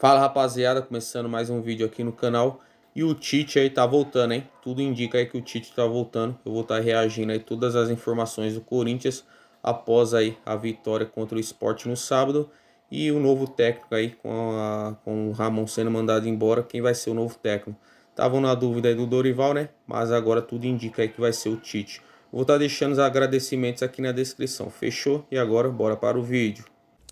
Fala rapaziada, começando mais um vídeo aqui no canal. E o Tite aí tá voltando, hein? Tudo indica aí que o Tite tá voltando. Eu vou estar reagindo aí todas as informações do Corinthians após aí a vitória contra o Sport no sábado. E o novo técnico aí com o Ramon sendo mandado embora. Quem vai ser o novo técnico? Estavam na dúvida aí do Dorival, né? Mas agora tudo indica aí que vai ser o Tite. Vou estar deixando os agradecimentos aqui na descrição. Fechou? E agora bora para o vídeo.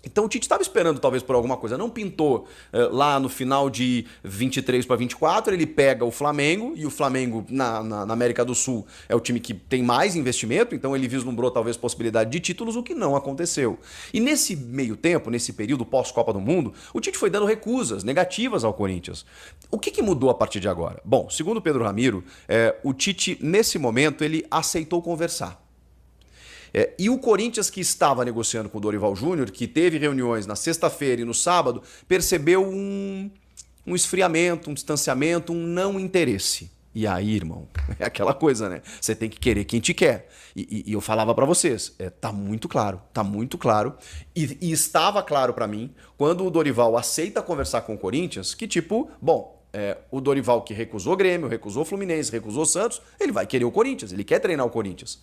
Então o Tite estava esperando talvez por alguma coisa. Não pintou lá no final de 23 para 24, ele pega o Flamengo, e o Flamengo na América do Sul é o time que tem mais investimento, então ele vislumbrou talvez possibilidade de títulos, o que não aconteceu. E nesse meio tempo, nesse período pós-Copa do Mundo, o Tite foi dando recusas negativas ao Corinthians. O que mudou a partir de agora? Bom, segundo Pedro Ramiro, o Tite nesse momento ele aceitou conversar. E o Corinthians, que estava negociando com o Dorival Júnior, que teve reuniões na sexta-feira e no sábado, percebeu um esfriamento, um distanciamento, um não interesse. E aí, irmão, é aquela coisa, né? Você tem que querer quem te quer. E eu falava pra vocês, tá muito claro, tá muito claro. E estava claro pra mim, quando o Dorival aceita conversar com o Corinthians, que tipo, bom, o Dorival que recusou o Grêmio, recusou o Fluminense, recusou o Santos, ele vai querer o Corinthians, ele quer treinar o Corinthians.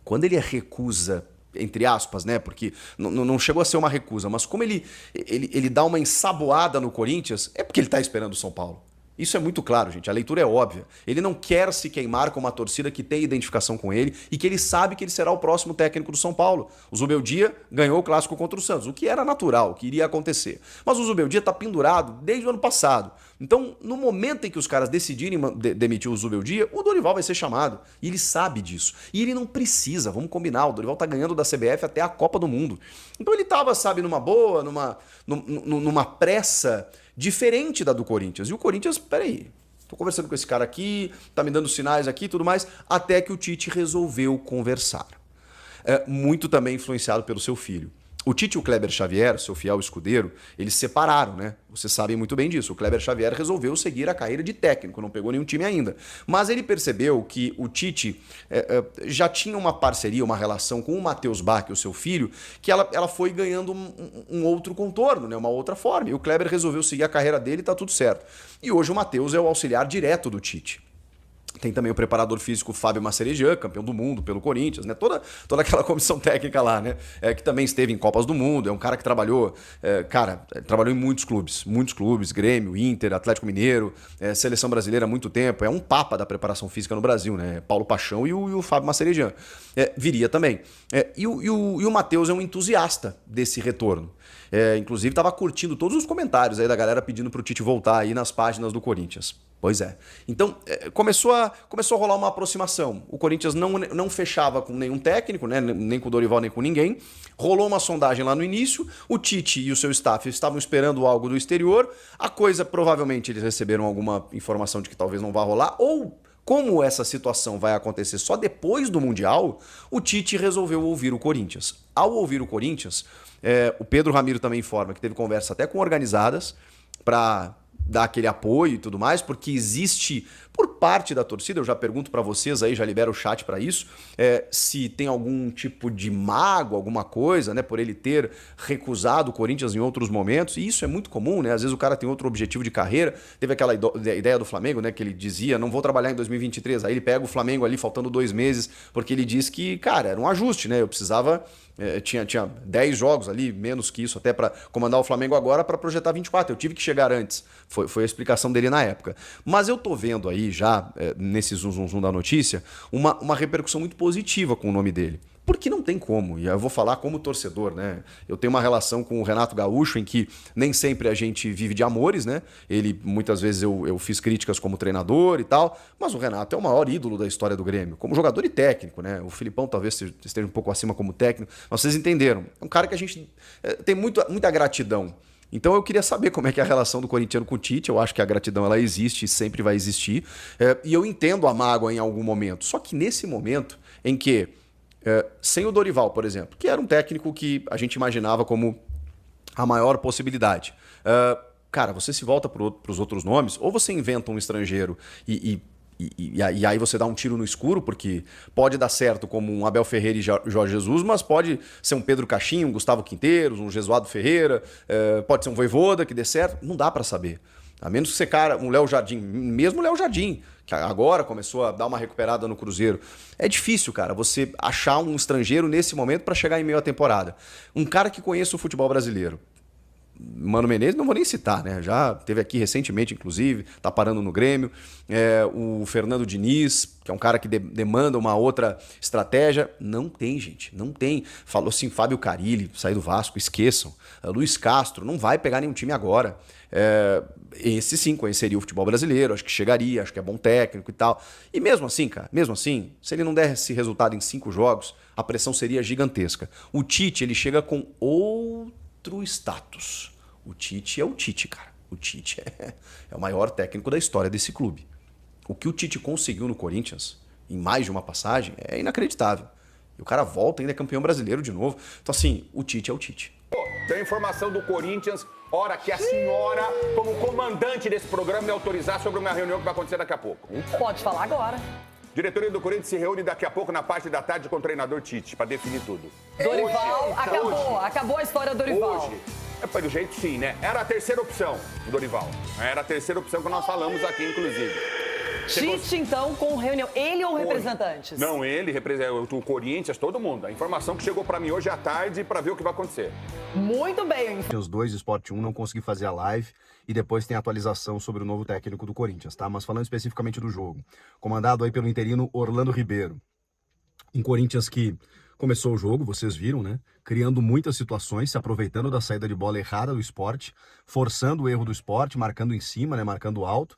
Quando ele recusa, entre aspas, né? Porque não chegou a ser uma recusa, mas como ele dá uma ensaboada no Corinthians, é porque ele está esperando o São Paulo. Isso é muito claro, gente. A leitura é óbvia. Ele não quer se queimar com uma torcida que tem identificação com ele e que ele sabe que ele será o próximo técnico do São Paulo. O Zubeldia ganhou o clássico contra o Santos, o que era natural, o que iria acontecer. Mas o Zubeldia está pendurado desde o ano passado. Então, no momento em que os caras decidirem demitir o Zubeldia, o Dorival vai ser chamado. E ele sabe disso. E ele não precisa, vamos combinar, o Dorival tá ganhando da CBF até a Copa do Mundo. Então ele tava, sabe, numa boa, numa pressa diferente da do Corinthians. E o Corinthians, peraí, tô conversando com esse cara aqui, tá me dando sinais aqui e tudo mais, até que o Tite resolveu conversar. Muito também influenciado pelo seu filho. O Tite e o Kleber Xavier, seu fiel escudeiro, eles se separaram, né? Vocês sabem muito bem disso. O Kleber Xavier resolveu seguir a carreira de técnico, não pegou nenhum time ainda. Mas ele percebeu que o Tite já tinha uma parceria, uma relação com o Matheus Bach, o seu filho, que ela foi ganhando um outro contorno, né? Uma outra forma. E o Kleber resolveu seguir a carreira dele e tá tudo certo. E hoje o Matheus é o auxiliar direto do Tite. Tem também o preparador físico Fábio Massarejan, campeão do mundo pelo Corinthians, né? Toda aquela comissão técnica lá, né? Que também esteve em Copas do Mundo, é um cara que trabalhou, trabalhou em muitos clubes, Grêmio, Inter, Atlético Mineiro, Seleção Brasileira há muito tempo, é um papa da preparação física no Brasil, né? Paulo Paixão e o Fábio Massarejan. Viria também. E o Matheus é um entusiasta desse retorno. Inclusive estava curtindo todos os comentários aí da galera pedindo pro Tite voltar aí nas páginas do Corinthians. Pois é. Então, começou a rolar uma aproximação. O Corinthians não fechava com nenhum técnico, né? Nem com o Dorival, nem com ninguém. Rolou uma sondagem lá no início. O Tite e o seu staff estavam esperando algo do exterior. A coisa, provavelmente, eles receberam alguma informação de que talvez não vá rolar. Ou, como essa situação vai acontecer só depois do Mundial, o Tite resolveu ouvir o Corinthians. Ao ouvir o Corinthians, o Pedro Ramiro também informa que teve conversa até com organizadas para dar aquele apoio e tudo mais, porque existe, por parte da torcida, eu já pergunto para vocês aí, já libero o chat para isso, se tem algum tipo de mágoa, alguma coisa, né, por ele ter recusado o Corinthians em outros momentos, e isso é muito comum, né, às vezes o cara tem outro objetivo de carreira, teve aquela ideia do Flamengo, né, que ele dizia, não vou trabalhar em 2023, aí ele pega o Flamengo ali faltando 2 meses, porque ele diz que, cara, era um ajuste, né, eu precisava... Tinha 10 jogos ali, menos que isso, até para comandar o Flamengo agora para projetar 24. Eu tive que chegar antes. Foi a explicação dele na época. Mas eu tô vendo aí já, nesse zoom da notícia, uma repercussão muito positiva com o nome dele. Porque não tem como, e eu vou falar como torcedor, né? Eu tenho uma relação com o Renato Gaúcho em que nem sempre a gente vive de amores, né? Ele, muitas vezes eu fiz críticas como treinador e tal, mas o Renato é o maior ídolo da história do Grêmio, como jogador e técnico, né? O Filipão talvez esteja um pouco acima como técnico, mas vocês entenderam. É um cara que a gente tem muita gratidão. Então eu queria saber como é que é a relação do corintiano com o Tite. Eu acho que a gratidão ela existe e sempre vai existir. E eu entendo a mágoa em algum momento. Só que nesse momento em que sem o Dorival, por exemplo, que era um técnico que a gente imaginava como a maior possibilidade. Cara, você se volta para os outros nomes, ou você inventa um estrangeiro e E aí você dá um tiro no escuro, porque pode dar certo como um Abel Ferreira e Jorge Jesus, mas pode ser um Pedro Caixinha, um Gustavo Quinteiros, um Jesuado Ferreira, pode ser um Vojvoda que dê certo, não dá para saber. A menos que você, cara, um Léo Jardim, mesmo o Léo Jardim, que agora começou a dar uma recuperada no Cruzeiro. É difícil, cara, você achar um estrangeiro nesse momento para chegar em meio à temporada. Um cara que conheça o futebol brasileiro. Mano Menezes, não vou nem citar, né? Já teve aqui recentemente, inclusive, tá parando no Grêmio. O Fernando Diniz, que é um cara que demanda uma outra estratégia. Não tem, gente, não tem. Falou assim, Fábio Carille, sair do Vasco, esqueçam. Luiz Castro, não vai pegar nenhum time agora. Esse sim conheceria o futebol brasileiro, acho que chegaria, acho que é bom técnico e tal. E mesmo assim, cara, mesmo assim, se ele não desse resultado em 5 jogos, a pressão seria gigantesca. O Tite, ele chega com outro status. O Tite é o Tite, cara. O Tite é o maior técnico da história desse clube. O que o Tite conseguiu no Corinthians, em mais de uma passagem, é inacreditável. E o cara volta, ainda é campeão brasileiro de novo. Então, assim, o Tite é o Tite. Tem informação do Corinthians, hora que a senhora, como comandante desse programa, me autorizar sobre uma reunião que vai acontecer daqui a pouco. Pode falar agora. Diretoria do Corinthians se reúne daqui a pouco na parte da tarde com o treinador Tite, para definir tudo. Dorival, acabou a história do Dorival. Hoje, pelo jeito sim, né? Era a terceira opção, o Dorival. Era a terceira opção que nós falamos aqui, inclusive. Tite, então, com reunião. Ele ou representantes? Não, ele, o Corinthians, todo mundo. A informação que chegou para mim hoje à tarde para ver o que vai acontecer. Muito bem. Os dois, Sport 1, não consegui fazer a live e depois tem atualização sobre o novo técnico do Corinthians, tá? Mas falando especificamente do jogo, comandado aí pelo interino Orlando Ribeiro. Um Corinthians que começou o jogo, vocês viram, né? Criando muitas situações, se aproveitando da saída de bola errada do Sport, forçando o erro do Sport, marcando em cima, né? Marcando alto,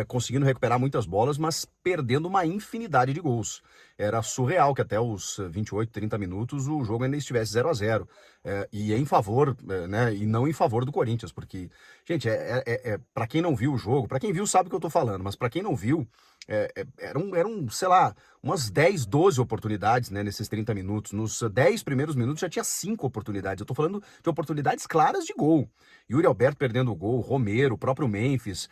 conseguindo recuperar muitas bolas, mas perdendo uma infinidade de gols. Era surreal que até os 28, 30 minutos o jogo ainda estivesse 0-0. E em favor, né? E não em favor do Corinthians, porque, gente, para quem não viu o jogo, para quem viu sabe o que eu tô falando, mas para quem não viu, eram, sei lá, umas 10, 12 oportunidades, né, nesses 30 minutos. Nos 10 primeiros minutos já tinha 5 oportunidades. Eu tô falando de oportunidades claras de gol. Yuri Alberto perdendo o gol, Romero, o próprio Memphis,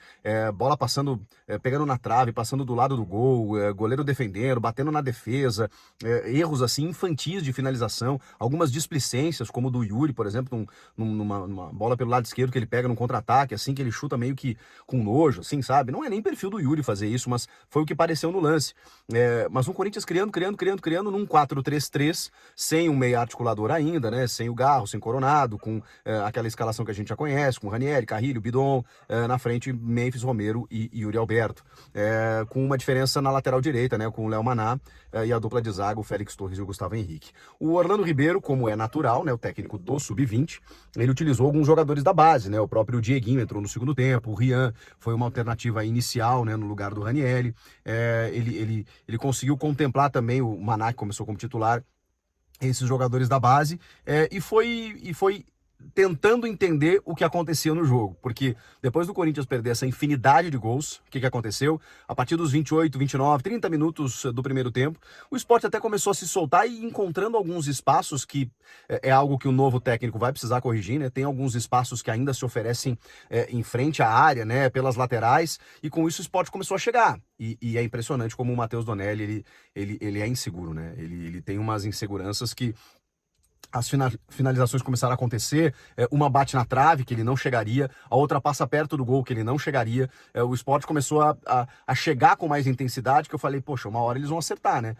bola passando, pegando na trave, passando do lado do gol, goleiro defendendo, batendo na defesa, erros assim infantis de finalização, algumas displicências, como o do Yuri, por exemplo, numa bola pelo lado esquerdo que ele pega num contra-ataque, assim, que ele chuta meio que com nojo, assim, sabe? Não é nem perfil do Yuri fazer isso, mas foi o que pareceu no lance. Mas um Corinthians criando num 4-3-3, sem um meia articulador ainda, né? Sem o Garro, sem Coronado, com aquela escalação que a gente já conhece, com Ranieri, Carrilho, Bidon, na frente Memphis, Romero e Yuri Alberto. Com uma diferença na lateral direita, né? Com o Léo Maná e a dupla de zaga, o Félix Torres e o Gustavo Henrique. O Orlando Ribeiro, como é natural, né? O técnico do Sub-20, ele utilizou alguns jogadores da base, né? O próprio Dieguinho entrou no segundo tempo, o Rian foi uma alternativa inicial, né? No lugar do Ranieri. Ele conseguiu contemplar também o Maná, que começou como titular, esses jogadores da base, e foi tentando entender o que acontecia no jogo, porque depois do Corinthians perder essa infinidade de gols, o que aconteceu? A partir dos 28, 29, 30 minutos do primeiro tempo, o Sport até começou a se soltar e encontrando alguns espaços que é algo que o novo técnico vai precisar corrigir, né? Tem alguns espaços que ainda se oferecem em frente à área, né? Pelas laterais, e com isso o Sport começou a chegar. E é impressionante como o Matheus Donelli, ele é inseguro, né? Ele tem umas inseguranças que as finalizações começaram a acontecer, uma bate na trave, que ele não chegaria, a outra passa perto do gol, que ele não chegaria. O Sport começou a chegar com mais intensidade, que eu falei, poxa, uma hora eles vão acertar, né?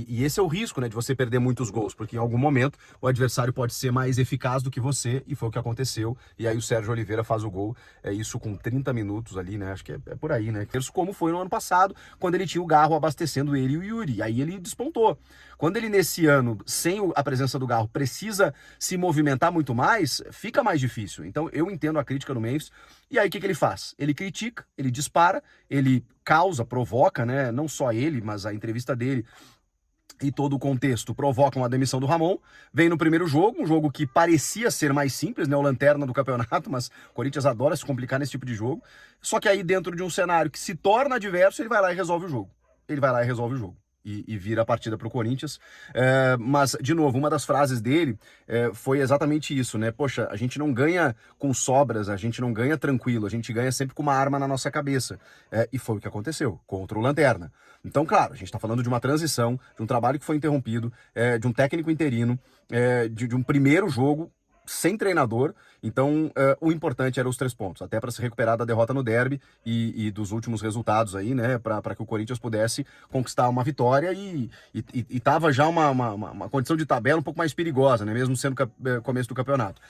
E esse é o risco, né, de você perder muitos gols, porque em algum momento o adversário pode ser mais eficaz do que você, e foi o que aconteceu. E aí o Sérgio Oliveira faz o gol, isso com 30 minutos ali, né? Acho que é por aí, né? Como foi no ano passado, quando ele tinha o Garro abastecendo ele e o Yuri. Aí ele despontou. Quando ele, nesse ano, sem a presença do Garro, precisa se movimentar muito mais, fica mais difícil. Então eu entendo a crítica do Memphis. E aí o que ele faz? Ele critica, ele dispara, ele causa, provoca, né? Não só ele, mas a entrevista dele e todo o contexto provocam a demissão do Ramon. Vem no primeiro jogo, um jogo que parecia ser mais simples, né? O lanterna do campeonato, mas o Corinthians adora se complicar nesse tipo de jogo. Só que aí dentro de um cenário que se torna adverso, ele vai lá e resolve o jogo. e vira a partida para o Corinthians. Mas, de novo, uma das frases dele foi exatamente isso, né? Poxa, a gente não ganha com sobras, a gente não ganha tranquilo, a gente ganha sempre com uma arma na nossa cabeça. E foi o que aconteceu contra o Lanterna. Então, claro, a gente está falando de uma transição, de um trabalho que foi interrompido, de um técnico interino, de um primeiro jogo sem treinador. Então o importante era os 3 pontos, até para se recuperar da derrota no derby e dos últimos resultados aí, né, para que o Corinthians pudesse conquistar uma vitória e tava já uma condição de tabela um pouco mais perigosa, né, mesmo sendo começo do campeonato.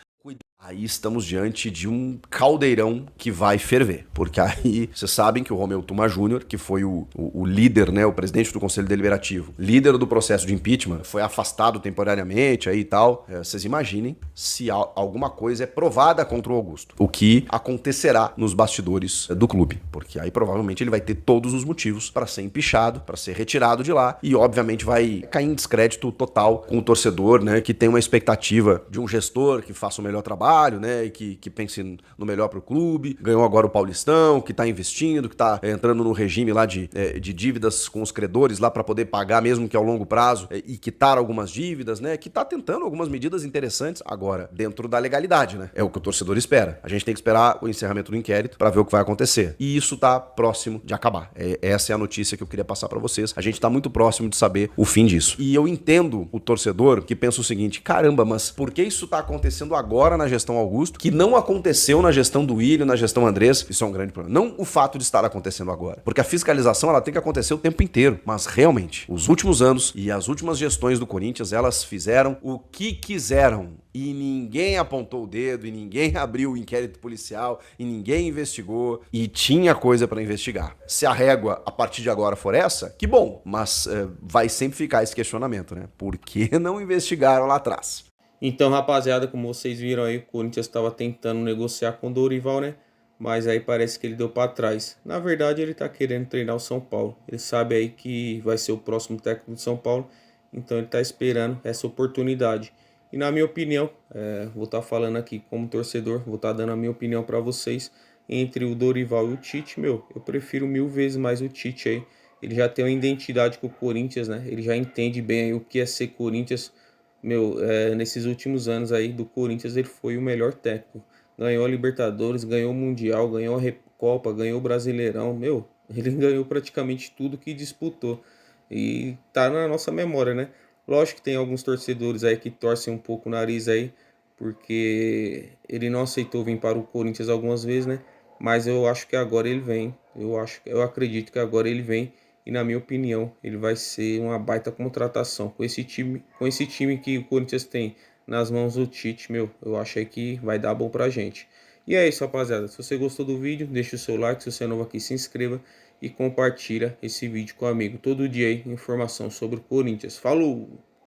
Aí estamos diante de um caldeirão que vai ferver, porque aí vocês sabem que o Romeu Tuma Júnior, que foi o líder, né, o presidente do Conselho Deliberativo, líder do processo de impeachment, foi afastado temporariamente aí e tal. Vocês imaginem se alguma coisa é provada contra o Augusto, o que acontecerá nos bastidores do clube, porque aí provavelmente ele vai ter todos os motivos para ser empichado, para ser retirado de lá e obviamente vai cair em descrédito total com o torcedor, né, que tem uma expectativa de um gestor que faça o melhor trabalho, né, e que pense no melhor pro clube, ganhou agora o Paulistão, que tá investindo, que tá entrando no regime lá de dívidas com os credores lá para poder pagar, mesmo que ao longo prazo, e quitar algumas dívidas, né, que tá tentando algumas medidas interessantes agora, dentro da legalidade, né, é o que o torcedor espera. A gente tem que esperar o encerramento do inquérito para ver o que vai acontecer. E isso tá próximo de acabar. Essa é a notícia que eu queria passar para vocês. A gente tá muito próximo de saber o fim disso. E eu entendo o torcedor que pensa o seguinte: caramba, mas por que isso tá acontecendo agora na gestão Augusto, que não aconteceu na gestão do Willian, na gestão Andrés? Isso é um grande problema. Não o fato de estar acontecendo agora, porque a fiscalização ela tem que acontecer o tempo inteiro, mas realmente, os últimos anos e as últimas gestões do Corinthians, elas fizeram o que quiseram e ninguém apontou o dedo, e ninguém abriu o inquérito policial, e ninguém investigou, e tinha coisa para investigar. Se a régua a partir de agora for essa, que bom, mas vai sempre ficar esse questionamento, né? Por que não investigaram lá atrás? Então, rapaziada, como vocês viram aí, o Corinthians estava tentando negociar com o Dorival, né? Mas aí parece que ele deu para trás. Na verdade, ele tá querendo treinar o São Paulo. Ele sabe aí que vai ser o próximo técnico do São Paulo. Então ele tá esperando essa oportunidade. E na minha opinião, vou estar falando aqui como torcedor, vou estar dando a minha opinião para vocês. Entre o Dorival e o Tite, eu prefiro 1000 vezes mais o Tite aí. Ele já tem uma identidade com o Corinthians, né? Ele já entende bem aí o que é ser Corinthians. Nesses últimos anos aí do Corinthians, ele foi o melhor técnico. Ganhou a Libertadores, ganhou o Mundial, ganhou a Recopa, ganhou o Brasileirão. Ele ganhou praticamente tudo que disputou. E tá na nossa memória, né? Lógico que tem alguns torcedores aí que torcem um pouco o nariz aí, porque ele não aceitou vir para o Corinthians algumas vezes, né? Mas eu acho que agora ele vem. Eu acredito que agora ele vem. E na minha opinião, ele vai ser uma baita contratação. Com esse time que o Corinthians tem nas mãos do Tite, eu acho aí que vai dar bom pra gente. E é isso, rapaziada. Se você gostou do vídeo, deixa o seu like. Se você é novo aqui, se inscreva e compartilha esse vídeo com o amigo. Todo dia aí, informação sobre o Corinthians. Falou!